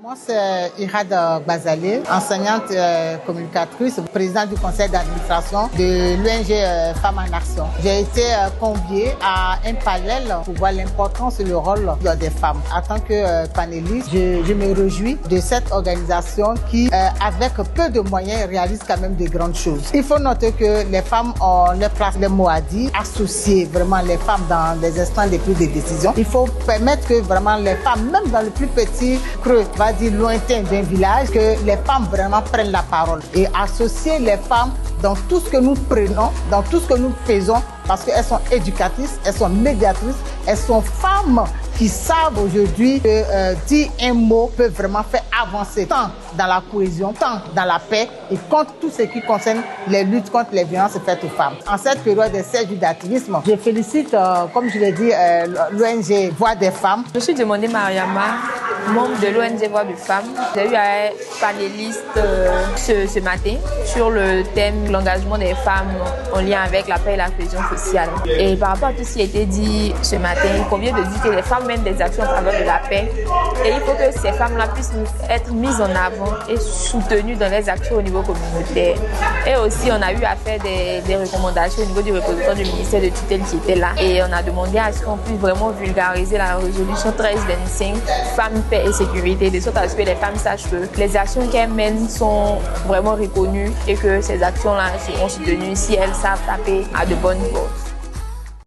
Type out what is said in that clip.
Moi, c'est Irad Bazalé, enseignante communicatrice, présidente du conseil d'administration de l'ONG Femmes en Action. J'ai été conviée à un panel pour voir l'importance et le rôle des femmes. En tant que panéliste, je me réjouis de cette organisation qui, avec peu de moyens, réalise quand même de grandes choses. Il faut noter que les femmes ont leur place, les mots à dire, associer vraiment les femmes dans les instants les plus de décision. Il faut permettre que vraiment les femmes, même dans le plus petit creux, lointain d'un village, que les femmes vraiment prennent la parole et associer les femmes dans tout ce que nous prenons, dans tout ce que nous faisons, parce qu'elles sont éducatrices, elles sont médiatrices, elles sont femmes qui savent aujourd'hui que dire un mot peut vraiment faire avancer tant dans la cohésion, tant dans la paix et contre tout ce qui concerne les luttes contre les violences faites aux femmes. En cette période de 16 jours d'activisme, je félicite, comme je l'ai dit, l'ONG Voix des femmes. Je suis Demandé Mariama, membre de l'ONG Voix des femmes. J'ai eu un panéliste ce matin sur le thème de l'engagement des femmes en lien avec la paix et la cohésion sociale. Et par rapport à tout ce qui a été dit ce matin, il convient de dire que les femmes mènent des actions en faveur de la paix et il faut que ces femmes-là puissent être mises en avant et soutenues dans les actions au niveau communautaire. Et aussi, on a eu à faire des recommandations au niveau du représentant du ministère de tutelle qui était là. Et on a demandé à ce qu'on puisse vraiment vulgariser la résolution 1325, femmes, paix et sécurité, de sorte à ce que les femmes sachent que les actions qu'elles mènent sont vraiment reconnues et que ces actions-là seront soutenues si elles savent taper à de bonnes bases.